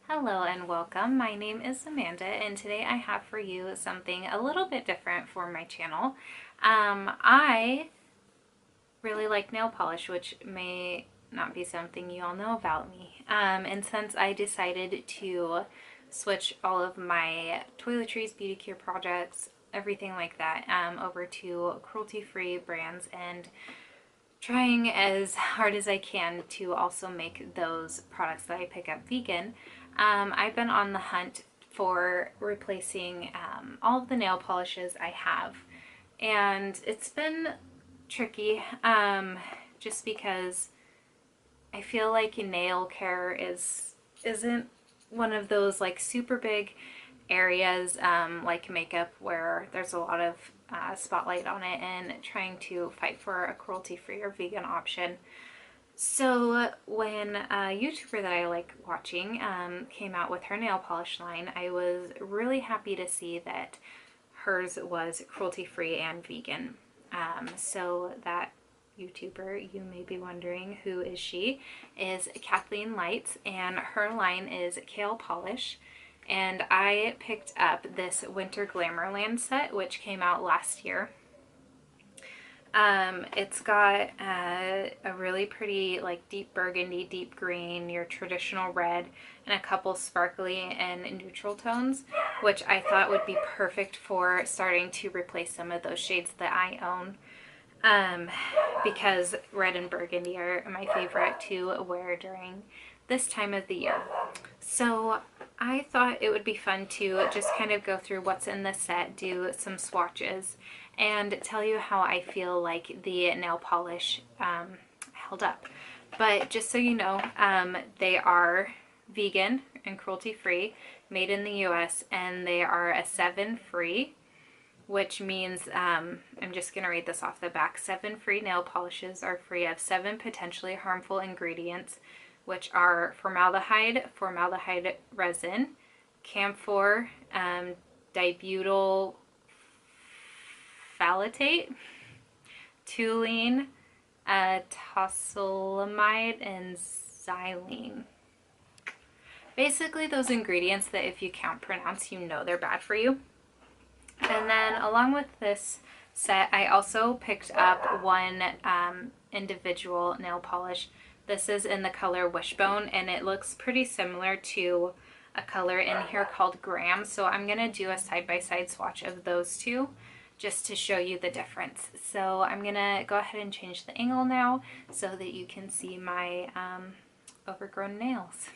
Hello and welcome. My name is Amanda and today I have for you something a little bit different for my channel. I really like nail polish, which may not be something you all know about me. And since I decided to switch all of my toiletries, beauty care projects, everything like that over to cruelty-free brands and trying as hard as I can to also make those products that I pick up vegan, I've been on the hunt for replacing all of the nail polishes I have. And it's been tricky just because I feel like nail care isn't one of those like super big areas like makeup where there's a lot of spotlight on it, and trying to fight for a cruelty-free or vegan option. So when a YouTuber that I like watching came out with her nail polish line, I was really happy to see that hers was cruelty-free and vegan. So that YouTuber, you may be wondering who is she, is Kathleen Lights, and her line is Kale Polish. And I picked up this Winter Glamourland set, which came out last year. It's got a really pretty like deep burgundy, deep green, your traditional red, and a couple sparkly and neutral tones, which I thought would be perfect for starting to replace some of those shades that I own. Because red and burgundy are my favorite to wear during this time of the year. So I thought it would be fun to just kind of go through what's in the set, do some swatches, and tell you how I feel like the nail polish held up. But just so you know, they are vegan and cruelty-free, made in the US, and they are a 7 free, which means, I'm just going to read this off the back. 7 free nail polishes are free of 7 potentially harmful ingredients, which are formaldehyde, formaldehyde resin, camphor, dibutyl phthalate, toluene, tosylamide, and xylene. Basically those ingredients that if you can't pronounce, you know they're bad for you. And then along with this set, I also picked up one individual nail polish. This is in the color Wishbone, and it looks pretty similar to a color in here called Graham. So I'm going to do a side-by-side swatch of those two just to show you the difference. So I'm going to go ahead and change the angle now so that you can see my overgrown nails.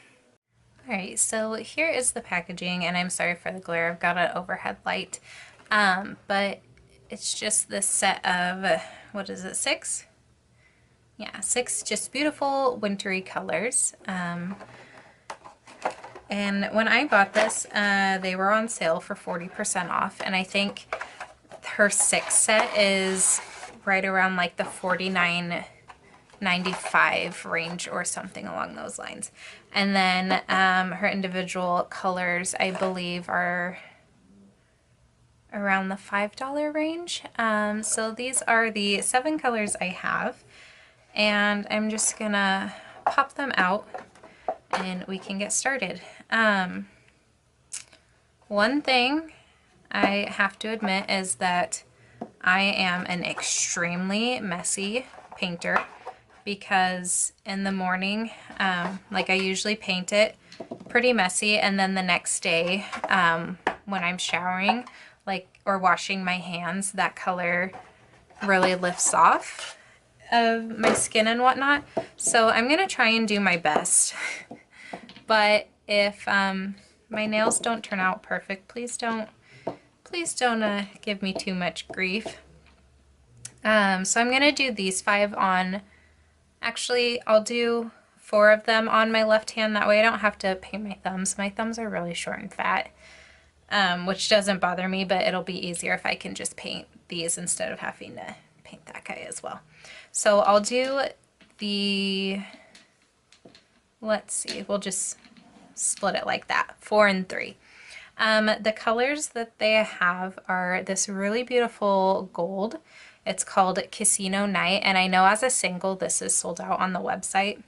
Alright, so here is the packaging, and I'm sorry for the glare. I've got an overhead light. But it's just this set of, what is it, 6? Yeah, 6 just beautiful wintry colors. And when I bought this, they were on sale for 40% off, and I think her 6 set is right around like the $49.95 range or something along those lines. And then her individual colors, I believe, are around the $5 range. So these are the 7 colors I have, and I'm just gonna pop them out and we can get started. One thing I have to admit is that I am an extremely messy painter, because in the morning, like I usually paint it pretty messy, and then the next day when I'm showering, like, or washing my hands, that color really lifts off of my skin and whatnot. So I'm gonna try and do my best. But if my nails don't turn out perfect, please don't give me too much grief. So I'm gonna do these 5 on, actually I'll do 4 of them on my left hand, that way I don't have to paint my thumbs. My thumbs are really short and fat, which doesn't bother me, but it'll be easier if I can just paint these instead of having to paint that guy as well. So I'll do the, let's see, we'll just split it like that, 4 and 3. The colors that they have are this really beautiful gold. It's called Casino Night, and I know as a single this is sold out on the website.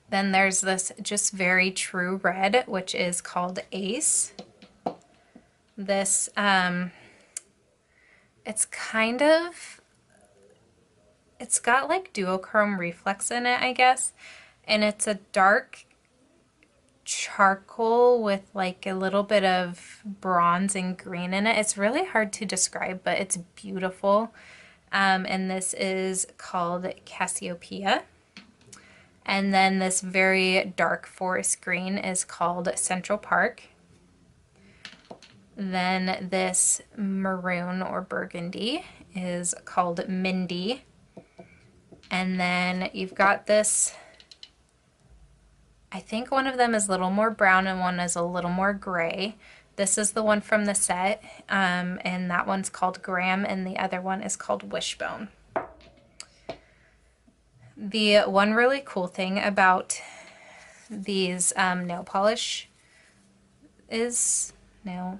Then there's this just very true red, which is called Ace. This, it's kind of, it's got like duochrome reflex in it, I guess. And it's a dark charcoal with like a little bit of bronze and green in it. It's really hard to describe, but it's beautiful. And this is called Cassiopeia. And then this very dark forest green is called Central Park. Then this maroon or burgundy is called Mindy. And then you've got this, I think one of them is a little more brown and one is a little more gray. This is the one from the set, and that one's called Graham, and the other one is called Wishbone. The one really cool thing about these nail polish is, I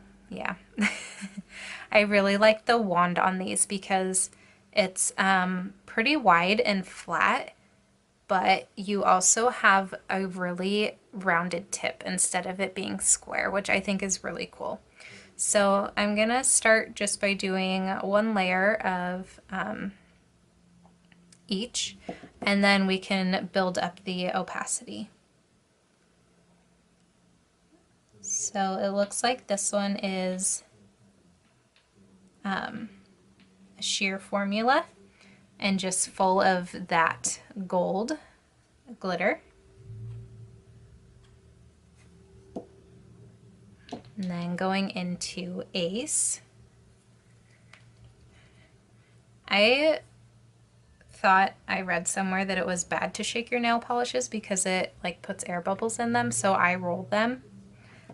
really like the wand on these because it's pretty wide and flat, but you also have a really rounded tip instead of it being square, which I think is really cool. So I'm gonna start just by doing one layer of each, and then we can build up the opacity. So it looks like this one is a sheer formula and just full of that gold glitter. And then going into Ace. I thought I read somewhere that it was bad to shake your nail polishes because it like puts air bubbles in them, so I rolled them.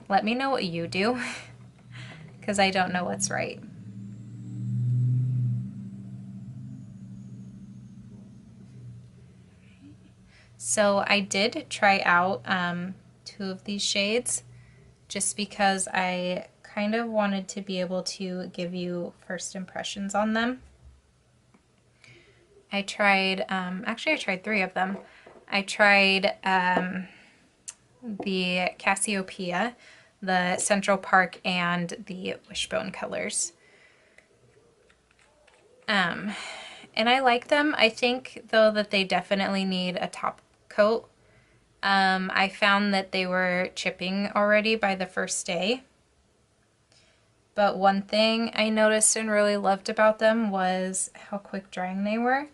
Let me know what you do because I don't know what's right. So I did try out 2 of these shades just because I kind of wanted to be able to give you first impressions on them. I tried, actually I tried 3 of them. I tried the Cassiopeia, the Central Park, and the Wishbone colors. And I like them. I think though that they definitely need a top coat. I found that they were chipping already by the first day. But one thing I noticed and really loved about them was how quick drying they were.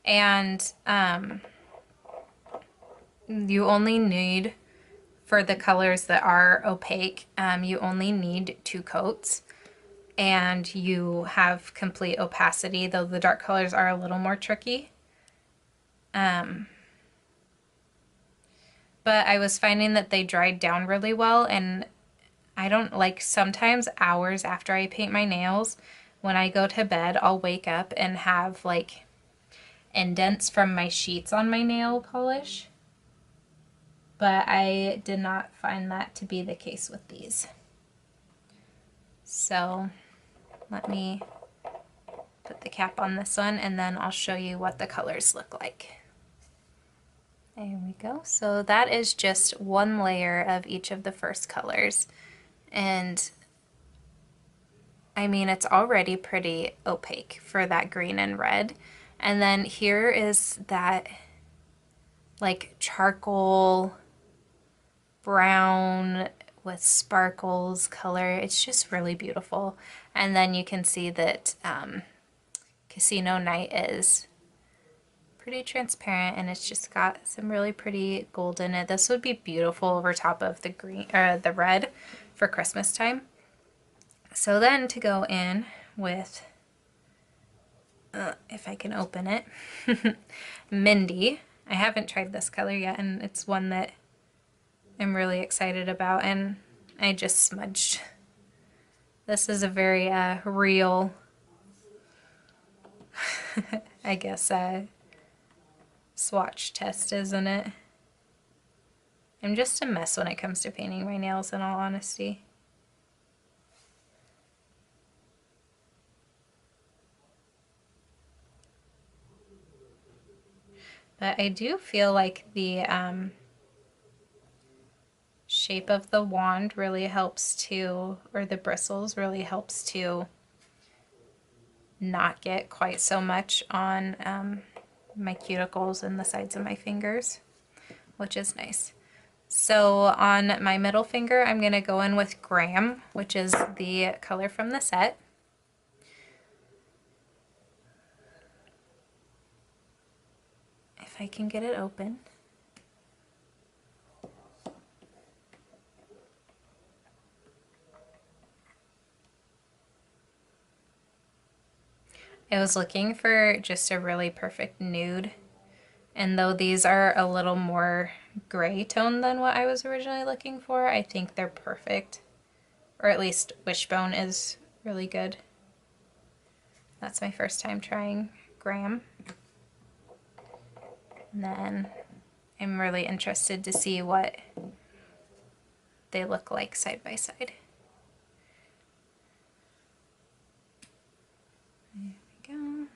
And you only need, for the colors that are opaque, you only need 2 coats. And you have complete opacity, though the dark colors are a little more tricky. But I was finding that they dried down really well, and I don't like, sometimes hours after I paint my nails, when I go to bed, I'll wake up and have like indents from my sheets on my nail polish. But I did not find that to be the case with these. So let me put the cap on this one and then I'll show you what the colors look like. There we go. So that is just one layer of each of the first colors. And I mean, it's already pretty opaque for that green and red. And then here is that like charcoal brown with sparkles color. It's just really beautiful. And then you can see that Casino Night is pretty transparent, and it's just got some really pretty gold in it. This would be beautiful over top of the green or the red for Christmas time. So then to go in with, if I can open it, Mindy. I haven't tried this color yet, and it's one that I'm really excited about, and I just smudged. This is a very real, I guess, swatch test, isn't it? I'm just a mess when it comes to painting my nails, in all honesty. But I do feel like the shape of the wand really helps to, or the bristles really helps to not get quite so much on my cuticles and the sides of my fingers, which is nice. So on my middle finger, I'm going to go in with Graham, which is the color from the set. If I can get it open. I was looking for just a really perfect nude, and though these are a little more gray tone than what I was originally looking for, I think they're perfect. Or at least Wishbone is really good. That's my first time trying Graham. And then I'm really interested to see what they look like side by side. There we go.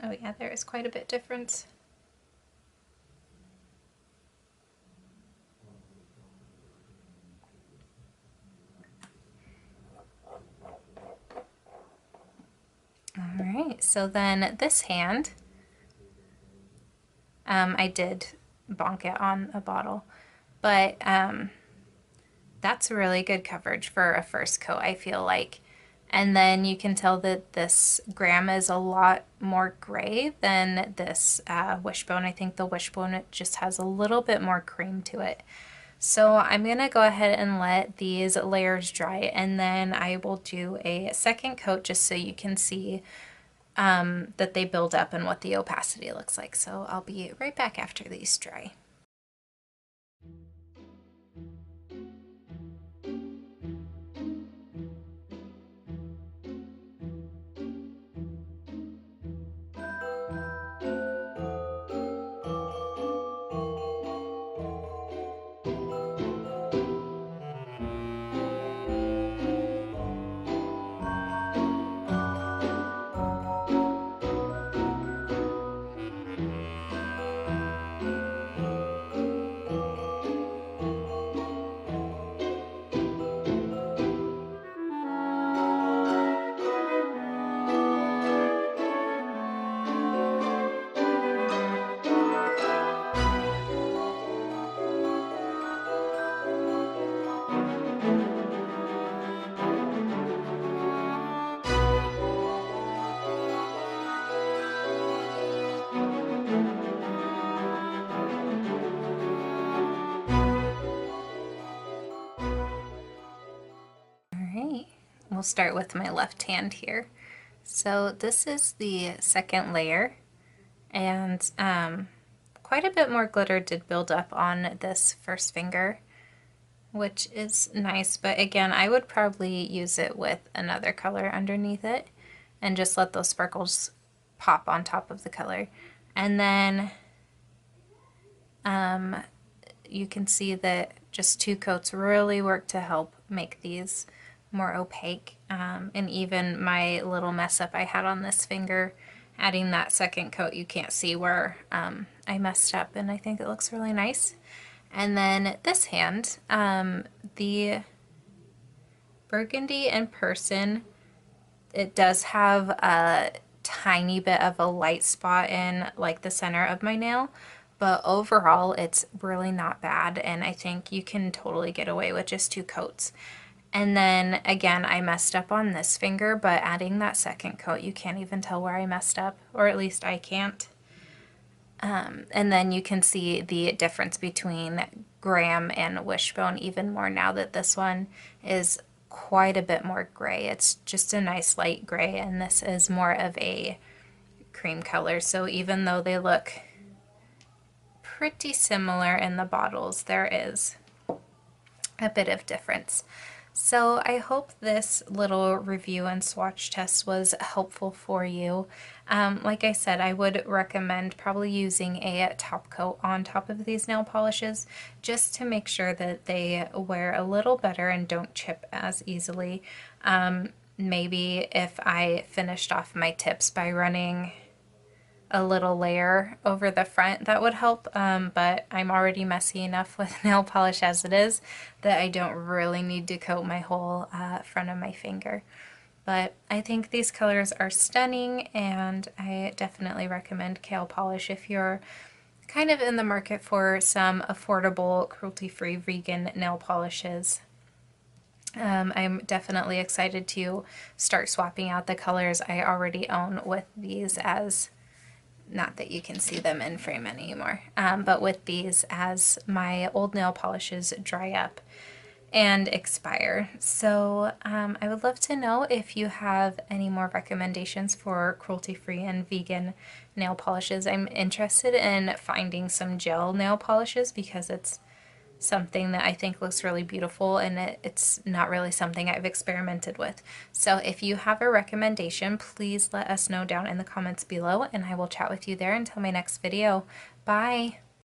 Oh yeah, there is quite a bit difference. Alright, so then this hand, I did bonk it on a bottle, but that's really good coverage for a first coat, I feel like. And then you can tell that this Graham is a lot more gray than this Wishbone. I think the Wishbone, it just has a little bit more cream to it. So I'm going to go ahead and let these layers dry, and then I will do a second coat just so you can see that they build up and what the opacity looks like. So I'll be right back after these dry. We'll start with my left hand here. So this is the second layer, and quite a bit more glitter did build up on this first finger, which is nice, but again, I would probably use it with another color underneath it and just let those sparkles pop on top of the color. And then you can see that just 2 coats really work to help make these more opaque, and even my little mess up I had on this finger, adding that second coat, you can't see where I messed up, and I think it looks really nice. And then this hand, the Burgundy in person, it does have a tiny bit of a light spot in like the center of my nail, but overall it's really not bad, and I think you can totally get away with just 2 coats. And then again, I messed up on this finger, but adding that second coat, you can't even tell where I messed up, or at least I can't. And then you can see the difference between Graham and Wishbone even more now that this one is quite a bit more gray. It's just a nice light gray, and this is more of a cream color. So even though they look pretty similar in the bottles, there is a bit of difference. So I hope this little review and swatch test was helpful for you. Like I said, I would recommend probably using a top coat on top of these nail polishes just to make sure that they wear a little better and don't chip as easily. Maybe if I finished off my tips by running a little layer over the front, that would help, but I'm already messy enough with nail polish as it is that I don't really need to coat my whole front of my finger. But I think these colors are stunning, and I definitely recommend Kale Polish if you're kind of in the market for some affordable, cruelty-free vegan nail polishes. I'm definitely excited to start swapping out the colors I already own with these, as not that you can see them in frame anymore, but with these as my old nail polishes dry up and expire. So I would love to know if you have any more recommendations for cruelty-free and vegan nail polishes. I'm interested in finding some gel nail polishes because it's something that I think looks really beautiful, and it's not really something I've experimented with. So if you have a recommendation, please let us know down in the comments below, and I will chat with you there until my next video. Bye!